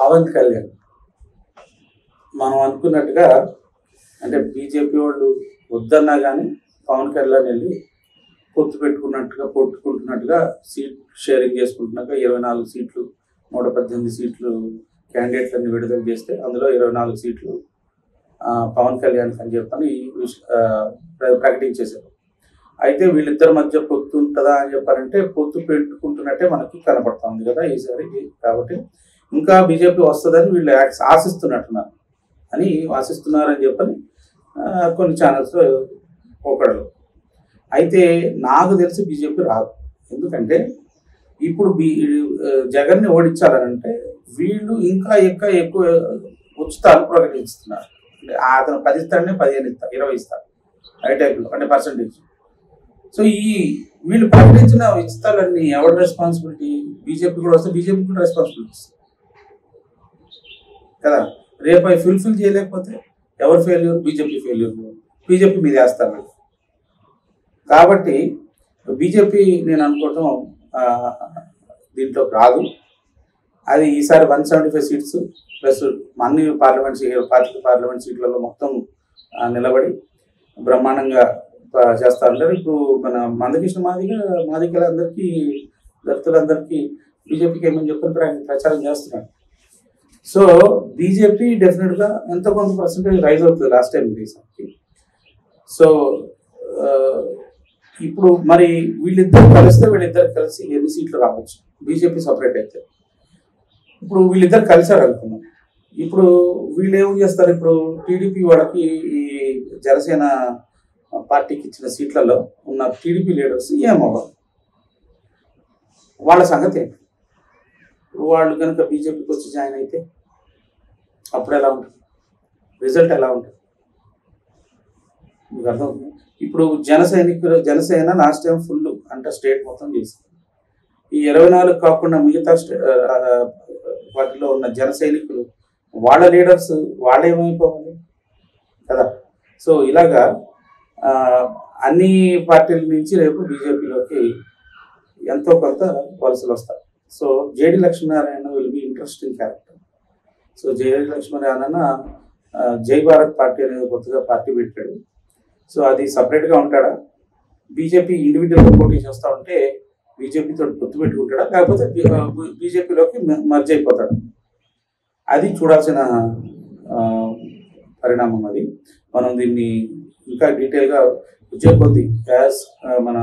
పవన్ కళ్యాణ్ మనం అనుకున్నట్టుగా అంటే బీజేపీ వాళ్ళు వద్దన్నా కానీ పవన్ కళ్యాణ్ వెళ్ళి పొట్టుకుంటున్నట్టుగా సీట్ షేరింగ్ చేసుకుంటున్నాక 24 సీట్లు 118 సీట్లు క్యాండిడేట్లన్నీ విడుదల చేస్తే అందులో 24 సీట్లు పవన్ కళ్యాణ్ అని చెప్పని ప్రకటించేశారు. అయితే వీళ్ళిద్దరి మధ్య పొత్తు ఉంటుందా అని చెప్పారంటే పొత్తు పెట్టుకుంటున్నట్టే మనకి కనపడుతుంది కదా ఈసారి. కాబట్టి ఇంకా బీజేపీ వస్తుందని వీళ్ళు ఆశిస్తున్నారని చెప్పని కొన్ని ఛానల్స్లో ఒకళ్ళు. అయితే నాకు తెలిసి బీజేపీ రాదు. ఎందుకంటే ఇప్పుడు జగన్ని ఓడించాలనంటే వీళ్ళు ఇంకా ఎక్కువ ఉచితాలు ప్రకటిస్తున్నారు. అతను 10 ఇస్తాడనే 15 ఇస్తారు, 20 ఇస్తారు ఐ టైప్లో అంటే పర్సంటేజ్. సో వీళ్ళు ప్రకటించిన ఉచితాలన్నీ ఎవరి రెస్పాన్సిబిలిటీ? బీజేపీ కూడా వస్తే బీజేపీ కూడా రెస్పాన్సిబిలిటీ కదా. రేపు అవి ఫుల్ఫిల్ చేయలేకపోతే ఎవరు ఫెయిల్యూర్? BJP failure. బీజేపీ మీద వేస్తారు. కాబట్టి బీజేపీ నేను అనుకోవటం దీంట్లో రాదు. అది ఈసారి 175 సీట్స్ ప్లస్ అన్ని పార్లమెంట్ సీట్లలో మొత్తం నిలబడి బ్రహ్మాండంగా చేస్తారంటారు. ఇప్పుడు మన మందకృష్ణ మాదిగలందరికీ దళితులందరికీ బీజేపీకి ఏమని చెప్పని ప్రచారం చేస్తున్నారు. సో బీజేపీ డెఫినెట్గా ఎంతో కొంత పర్సెంటేజ్ రైజ్ అవుతుంది లాస్ట్ టైం ఈసారికి. సో ఇప్పుడు మరి వీళ్ళిద్దరు కలిసి ఎన్ని సీట్లు రావచ్చు? బీజేపీ సపరేట్ అయితే ఇప్పుడు వీళ్ళిద్దరు కలిసారు అనుకున్నాం. ఇప్పుడు వీళ్ళు ఏం చేస్తారు? ఇప్పుడు టీడీపీ వాళ్ళకి ఈ జనసేన పార్టీకి ఇచ్చిన సీట్లలో ఉన్న టీడీపీ లీడర్స్ ఏమవ్వాలి? వాళ్ళ సంగతి ఏంటి? వాళ్ళు కనుక బీజేపీకి వచ్చి జాయిన్ అయితే అప్పుడు ఎలా ఉంటుంది? రిజల్ట్ ఎలా ఉంటుంది? మీకు అర్థమవుతుంది. ఇప్పుడు జనసేన లాస్ట్ టైం ఫుల్ అంటే స్టేట్ మొత్తం చేసింది. ఈ 24 కాకుండా మిగతా వాటిలో ఉన్న జన సైనికులు వాళ్ళ లీడర్స్ వాళ్ళేమైపోవాలి కదా. సో ఇలాగా అన్ని పార్టీల నుంచి రేపు బీజేపీలోకి ఎంతో కొంత వలసలు వస్తారు. So JD Lakshminarayana will be interesting character. So JD Lakshminarayana జై భారత్ పార్టీ అనేది కొత్తగా పార్టీ పెట్టాడు. సో అది సపరేట్గా ఉంటాడా? బీజేపీ ఇండివిజువల్గా పోటీ చేస్తూ ఉంటే బీజేపీతో పొత్తు పెట్టుకుంటాడా, లేకపోతే బీజేపీలోకి మర్జ్ అయిపోతాడా? అది చూడాల్సిన పరిణామం. అది మనం దీన్ని ఇంకా డీటెయిల్గా వచ్చే కొద్దీ మన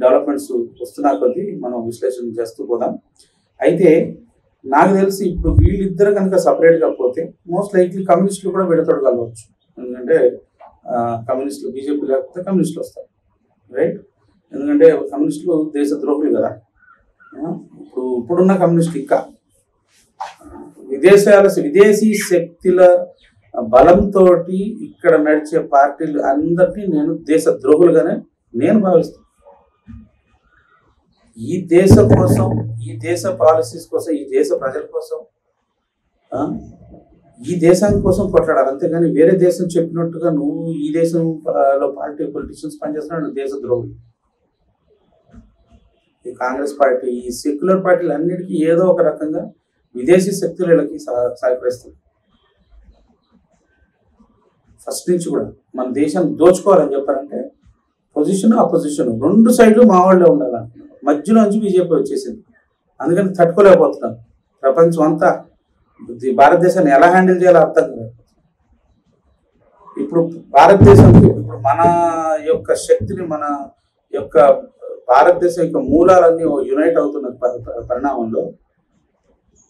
డెవలప్మెంట్స్ వస్తున్నా కొద్దీ మనం విశ్లేషణ చేస్తూ పోదాం. అయితే నాకు తెలిసి ఇప్పుడు వీళ్ళిద్దరు కనుక సపరేట్గా పోతే మోస్ట్ లైక్లీ కమ్యూనిస్టులు కూడా వీళ్ళతోడు కలవచ్చు. ఎందుకంటే కమ్యూనిస్టులు బీజేపీ లేకపోతే కమ్యూనిస్టులు వస్తారు, రైట్? ఎందుకంటే కమ్యూనిస్టులు దేశ ద్రోహులు కదా. ఇప్పుడున్న కమ్యూనిస్టులు ఇంకా విదేశీ శక్తుల బలంతో ఇక్కడ నడిచే పార్టీలు అందరినీ నేను దేశ ద్రోహులుగానే నేను భావిస్తాను. ఈ దేశం కోసం, ఈ దేశ పాలసీస్ కోసం, ఈ దేశ ప్రజల కోసం, ఈ దేశాని కోసం కొట్లాడాలి. అంతేగాని వేరే దేశం చెప్పినట్టుగా నువ్వు ఈ దేశంలో పొలిటీషియన్స్ పనిచేస్తున్నాడు, నువ్వు దేశ ద్రోహులు. ఈ కాంగ్రెస్ పార్టీ, ఈ సెక్యులర్ పార్టీలు అన్నిటికీ ఏదో ఒక రకంగా విదేశీ శక్తులకి సహకరిస్తుంది. ఫస్ట్ నుంచి కూడా మన దేశాన్ని దోచుకోవాలని చెప్పారంటే పొజిషన్ అపోజిషన్ రెండు సైడ్లు మా వాళ్ళే ఉండాలంటున్నారు. మధ్యలో నుంచి బీజేపీ వచ్చేసింది. అందుకని తట్టుకోలేకపోతున్నాను. ప్రపంచం అంతా భారతదేశాన్ని ఎలా హ్యాండిల్ చేయాలో అర్థం కాదు. ఇప్పుడు భారతదేశానికి ఇప్పుడు మన యొక్క శక్తిని, మన యొక్క భారతదేశం యొక్క మూలాలన్నీ యునైట్ అవుతున్న పరిణామంలో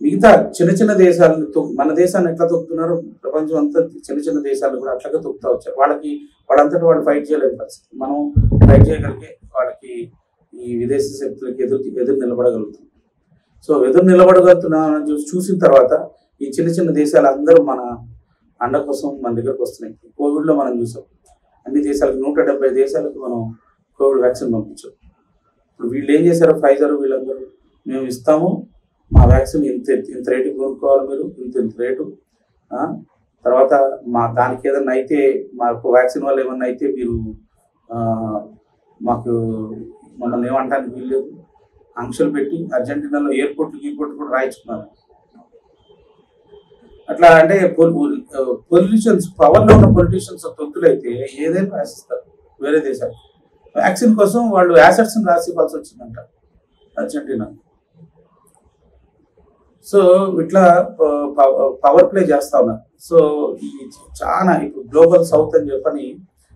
మిగతా చిన్న దేశాలను మన దేశాన్ని ఎట్లా తొక్కుతున్నారు, ప్రపంచం అంతా చిన్న దేశాలను కూడా అట్లాగే తొక్కుతా వచ్చారు. వాళ్ళంతటా వాళ్ళు ఫైట్ చేయలేని పరిస్థితి. మనం ఫైట్ చేయగలిగే వాళ్ళకి ఈ విదేశీ శక్తులకి ఎదురు నిలబడగలుగుతాం. సో ఎదురు నిలబడగలుగుతున్నామని చూసిన తర్వాత ఈ చిన్న దేశాలు అందరూ మన అండ కోసం మన దగ్గరకు వస్తున్నాయి. కోవిడ్లో మనం చూసాం, అన్ని దేశాలకు 170 దేశాలకు మనం కోవిడ్ వ్యాక్సిన్ పంపించాం. ఇప్పుడు వీళ్ళు ఏం చేశారో ఫైజర్ వీళ్ళందరూ, మేము ఇస్తాము, మా వ్యాక్సిన్ ఇంత రేటుకి కొనుక్కోవాలి, మీరు ఇంత రేటు, తర్వాత దానికి ఏదన్నా అయితే, మాకు వ్యాక్సిన్ వల్ల ఏమన్నా అయితే మీరు మమ్మల్ని ఏమంటానికి వీల్లేదు, ఆంక్షలు పెట్టి అర్జెంటీనాలో ఎయిర్పోర్ట్ కూడా రాయించుకున్నారు. అట్లా అంటే పొలిటీషియన్స్, పవర్లో ఉన్న పొలిటీషియన్స్ తొత్తులైతే ఏదైనా రాసిస్తారు వేరే దేశాలు. వ్యాక్సిన్ కోసం వాళ్ళు యాసెట్స్ని రాసి ఇవ్వాల్సి వచ్చిందంట అర్జెంటీనా. సో ఇట్లా పవర్ ప్లే చేస్తా ఉన్నారు. సో ఈ చాలా ఇప్పుడు గ్లోబల్ సౌత్ అని చెప్పని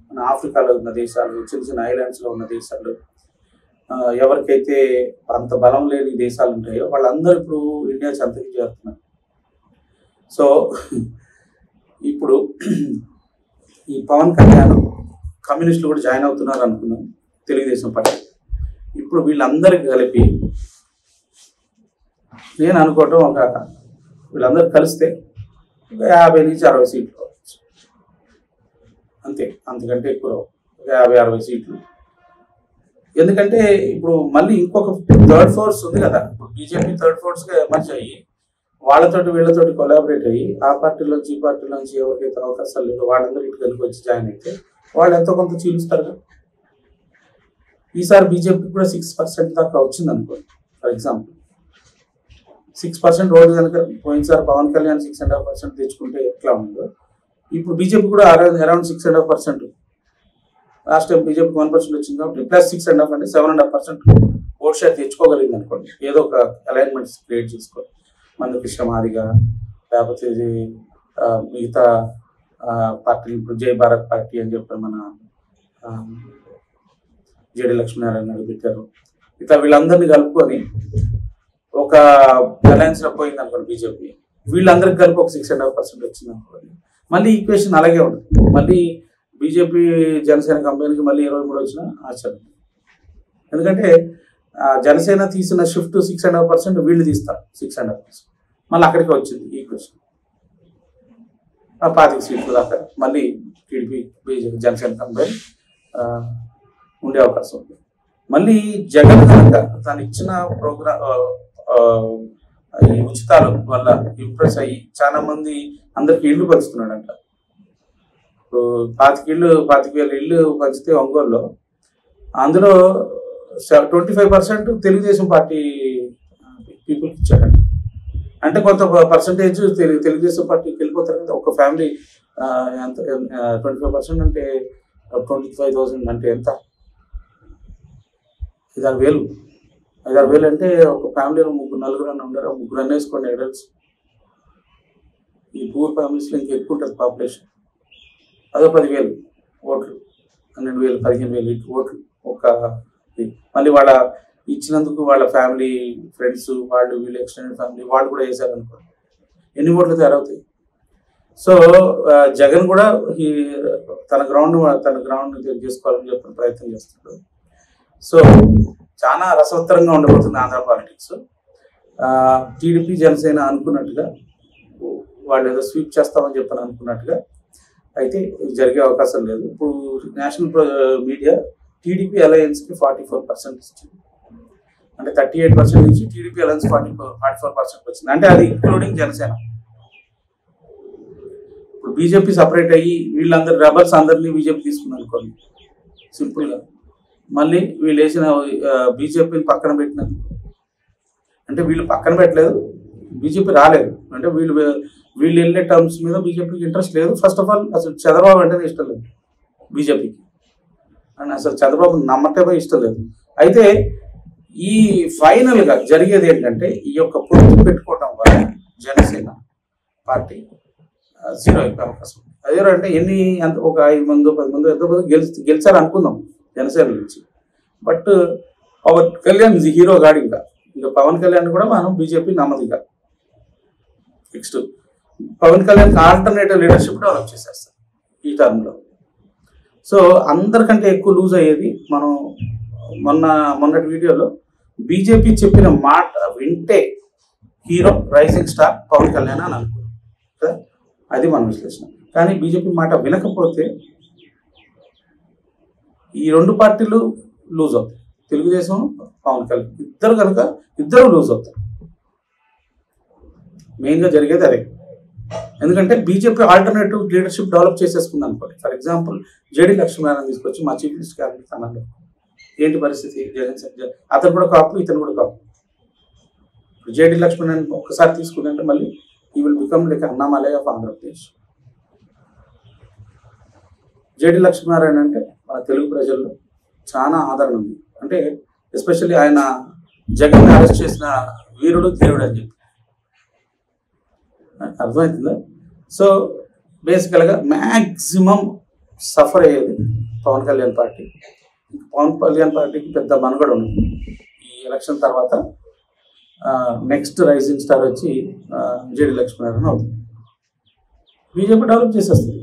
మన ఆఫ్రికాలో ఉన్న దేశాలు, చిన్న చిన్న ఐలాండ్స్లో ఉన్న దేశాలు, ఎవరికైతే అంత బలం లేని దేశాలు ఉంటాయో వాళ్ళందరూ ఇప్పుడు ఇండియా చెంతకి చేరుతున్నారు. సో ఇప్పుడు ఈ పవన్ కళ్యాణ్ కమ్యూనిస్టులు కూడా జాయిన్ అవుతున్నారు అనుకున్నాం, తెలుగుదేశం పార్టీ. ఇప్పుడు వీళ్ళందరికీ కలిపి నేను అనుకోవటం వీళ్ళందరూ కలిస్తే 50 నుంచి 60 సీట్లు రావచ్చు అంతే, అంతకంటే ఎక్కువ 50-60 సీట్లు. ఎందుకంటే ఇప్పుడు మళ్ళీ ఇంకొక థర్డ్ ఫోర్స్ ఉంది కదా, ఇప్పుడు బీజేపీ థర్డ్ ఫోర్స్గా ఎమర్జ్ అయ్యి వాళ్ళతోటి వీళ్ళతోటి కొలాబరేట్ అయ్యి ఆ పార్టీలోంచి ఈ పార్టీలోంచి ఎవరికైతే అవకాశాలు లేదో వాళ్ళందరూ ఇటు కలిపి వచ్చి జాయిన్ అయితే వాళ్ళు ఎంతో కొంత చీలుస్తారు కదా. ఈసారి బీజేపీ కూడా 6% దాకా వచ్చింది అనుకోండి. ఫర్ ఎగ్జాంపుల్ 6% ఓటు కనుక పోయినసారి పవన్ కళ్యాణ్ 6.5% తెచ్చుకుంటే ఎట్లా ఉందో, ఇప్పుడు బీజేపీ కూడా అరౌండ్ 6.5%. లాస్ట్ టైం బీజేపీకి 1% వచ్చింది కాబట్టి ప్లస్ 6.5 అంటే 7.5% ఓట్ షేర్ తెచ్చుకోగలిగింది అనుకోండి. ఏదో ఒక అలైన్మెంట్స్ క్రియేట్ చేసుకోవాలి. మందకృష్ణ మాదిగా లేకపోతే మిగతా పార్టీలు, ఇప్పుడు జై భారత్ పార్టీ అని చెప్పి మన జేడి లక్ష్మీనారాయణ పెట్టారు. ఇట్లా వీళ్ళందరినీ కలుపుకొని ఒక అలయన్స్లో పోయింది అనుకోండి బీజేపీ, వీళ్ళందరికీ కలిపి ఒక 6.5% వచ్చింది అనుకోండి. మళ్ళీ ఈక్వేషన్ అలాగే ఉంటుంది. మళ్ళీ బీజేపీ జనసేన కంపెనీకి మళ్ళీ 23 వచ్చినా ఆశ్చర్యం. ఎందుకంటే జనసేన తీసిన షిఫ్ట్ 6.5%, వీళ్ళు తీస్తారు 6.5%. మళ్ళీ అక్కడికి వచ్చింది ఈక్వేషన్. 25 సీట్లు దాకా మళ్ళీ టీడీపీ బీజేపీ జనసేన కంపెనీ ఉండే అవకాశం ఉంది. మళ్ళీ జగన్ కనుక తను ఇచ్చిన ఈ ఉచితాల వల్ల ఇంప్రెస్ అయ్యి చాలా మంది అందరికి ఇల్లు పంచుతున్నాడంట. ఇప్పుడు 25,000 ఇల్లు పంచితే ఒంగోలులో, అందులో 25% తెలుగుదేశం పార్టీ పీపుల్కి ఇచ్చాడంట. అంటే కొంత పర్సంటేజ్ తెలుగుదేశం పార్టీకి వెళ్ళిపోతారు కదా. ఒక ఫ్యామిలీ ఎంత 25% అంటే 25,000 అంటే ఎంత? 5,000 అంటే ఒక ఫ్యామిలీలో 3-4 ఉండరు. 3 వేసుకోండి అడల్ట్స్. ఈ పూర్ ఫ్యామిలీస్లో ఇంకా ఎక్కువ ఉంటుంది పాపులేషన్. అదో 10,000 ఓట్లు, 12,000, 15,000 ఓట్లు ఒక. మళ్ళీ వాళ్ళ ఇచ్చినందుకు వాళ్ళ ఫ్యామిలీ, ఫ్రెండ్స్, వాళ్ళు వీళ్ళు ఎక్స్టెండెడ్ ఫ్యామిలీ వాళ్ళు కూడా వేశారు అనుకోండి, ఎన్ని ఓట్లు తయారవుతాయి? సో జగన్ కూడా తన గ్రౌండ్ చేసుకోవాలని చెప్పిన ప్రయత్నం చేస్తున్నాడు. సో చాలా రసవత్తరంగా ఉండబోతుంది ఆంధ్ర పాలిటిక్స్. టీడీపీ జనసేన అనుకున్నట్టుగా వాళ్ళు ఏదో స్వీప్ చేస్తామని చెప్పని అనుకున్నట్టుగా అయితే జరిగే అవకాశం లేదు. ఇప్పుడు నేషనల్ మీడియా టీడీపీ అలయన్స్కి 44% ఇచ్చింది. అంటే 38% నుంచి టీడీపీ అలయన్స్ 44% వచ్చింది. అంటే అది ఇంక్లూడింగ్ జనసేన. ఇప్పుడు బీజేపీ సపరేట్ అయ్యి వీళ్ళందరూ రెబల్స్ అందరినీ బీజేపీ తీసుకుంది అనుకోండి సింపుల్గా. మళ్ళీ వీళ్ళు వేసిన బీజేపీని పక్కన పెట్టినందుకు, అంటే వీళ్ళు పక్కన పెట్టలేదు, బీజేపీ రాలేదు అంటే వీళ్ళు వెళ్ళే టర్మ్స్ మీద బీజేపీకి ఇంట్రెస్ట్ లేదు. ఫస్ట్ ఆఫ్ ఆల్ అసలు చంద్రబాబు అంటేనే ఇష్టం లేదు బీజేపీకి, అండ్ అసలు చంద్రబాబు నమ్మటమే ఇష్టం లేదు. అయితే ఈ ఫైనల్గా జరిగేది ఏంటంటే ఈ యొక్క పొత్తు పెట్టుకోవడం వల్ల జనసేన పార్టీ 0 అయిపోయే అవకాశం ఉంది. అదే అంటే ఒక 5 మంది 10 మంది ఎంతమంది గెలిచారు అనుకుందాం జనసేన నుంచి. బట్ పవన్ కళ్యాణ్ హీరో గాడు. ఇంకా పవన్ కళ్యాణ్ కూడా మనం బీజేపీ నమ్మదు. ఇంకా నెక్స్ట్ పవన్ కళ్యాణ్కి ఆల్టర్నేటివ్ లీడర్షిప్ డెవలప్ చేసేస్తారు ఈ టర్మ్లో. సో అందరికంటే ఎక్కువ లూజ్ అయ్యేది మనం మొన్నటి వీడియోలో బీజేపీ చెప్పిన మాట వింటే hero rising star Pawan Kalyan అని అనుకున్నాం కదా, అది మన విశ్లేషణ. కానీ బీజేపీ మాట వినకపోతే ఈ 2 పార్టీలు లూజ్ అవుతాయి. తెలుగుదేశం, పవన్ కళ్యాణ్ ఇద్దరు లూజ్ అవుతారు. మెయిన్గా జరిగేది అదే. ఎందుకంటే బీజేపీ ఆల్టర్నేటివ్ లీడర్షిప్ డెవలప్ చేసేసుకుంది అనుకోండి. ఫర్ ఎగ్జాంపుల్ జేడి లక్ష్మీనారాయణ తీసుకొచ్చి మా చీఫ్ మినిస్టర్ గారికి అన్నారు, ఏంటి పరిస్థితి? అతను కూడా కాపు, ఇతను కూడా కాపు. జేడి లక్ష్మీనారాయణ ఒక్కసారి తీసుకుందంటే మళ్ళీ he will become like Annamalai of Andhra Pradesh. JD Lakshminarayana అంటే మన తెలుగు ప్రజల్లో చాలా ఆదరణ ఉంది. అంటే ఎస్పెషల్లీ ఆయన జగన్ అరెస్ట్ చేసిన వీరుడు ధీరుడు అని చెప్పి అర్థమవుతుందా. సో బేసికల్గా మ్యాక్సిమం సఫర్ అయ్యేది పవన్ కళ్యాణ్ పార్టీ. పవన్ కళ్యాణ్ పార్టీకి పెద్ద మనుగడ ఉంది. ఈ ఎలక్షన్ తర్వాత నెక్స్ట్ రైజింగ్ స్టార్ వచ్చి జేడి లక్ష్మీనారాయణ అవుతుంది. బీజేపీ డెవలప్ చేసేస్తుంది.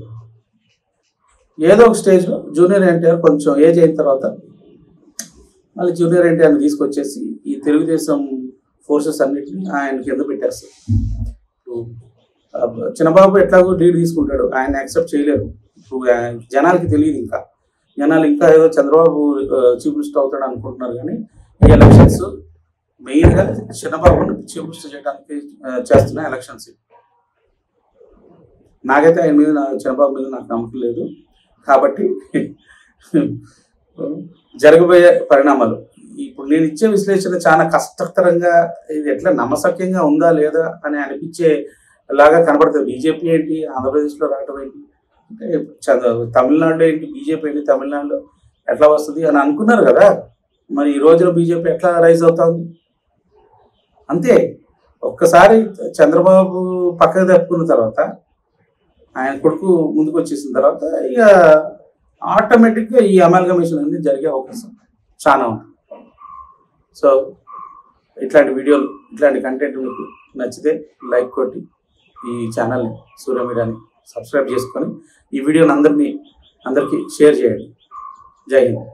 ఏదో ఒక స్టేజ్లో జూనియర్ ఎన్టీఆర్ కొంచెం ఏజ్ అయిన తర్వాత మళ్ళీ జూనియర్ ఎన్టీఆర్ని తీసుకొచ్చేసి ఈ తెలుగుదేశం ఫోర్సెస్ అన్నిటిని ఆయన కింద పెట్టేస్తారు. చిన్నబాబు ఎట్లాగో లీడ్ తీసుకుంటాడు, ఆయన యాక్సెప్ట్ చేయలేరు. ఇప్పుడు జనాలకి తెలియదు, జనాలు ఇంకా ఏదో చంద్రబాబు చీఫ్ మినిస్టర్ అవుతాడు అనుకుంటున్నారు. కానీ ఈ ఎలక్షన్స్ మెయిన్గా చిన్నబాబుని చీఫ్ మినిస్టర్ చేయడానికి చేస్తున్న ఎలక్షన్స్. నాకైతే ఆయన మీద చంద్రబాబు మీద నాకు నమ్మకం లేదు. కాబట్టి జరగబోయే పరిణామాలు ఇప్పుడు నేను ఇచ్చే విశ్లేషణ చాలా కష్టతరంగా, ఇది ఎట్లా నమ్మశక్యంగా ఉందా లేదా అని అనిపించే లాగా కనబడుతుంది. బీజేపీ ఏంటి ఆంధ్రప్రదేశ్లో రావడం ఏంటి, అంటే తమిళనాడులో ఏంటి బీజేపీ ఏంటి, తమిళనాడులో ఎట్లా వస్తుంది అని అనుకున్నారు కదా. మరి ఈ రోజున బీజేపీ ఎట్లా రైజ్ అవుతుంది? అంతే. ఒక్కసారి చంద్రబాబు పక్కకు తప్పుకున్న తర్వాత, ఆయన కొడుకు ముందుకు వచ్చేసిన తర్వాత ఇక ఆటోమేటిక్గా ఈ అమాల్గమేషన్ అనేది జరిగే అవకాశం చాలా ఉంటుంది. సో ఇట్లాంటి వీడియోలు, ఇట్లాంటి కంటెంట్ మీకు నచ్చితే లైక్ కొట్టి ఈ ఛానల్ని సూర్య మీడియాని సబ్స్క్రైబ్ చేసుకొని ఈ వీడియోని అందరికీ షేర్ చేయండి. జై హింద్.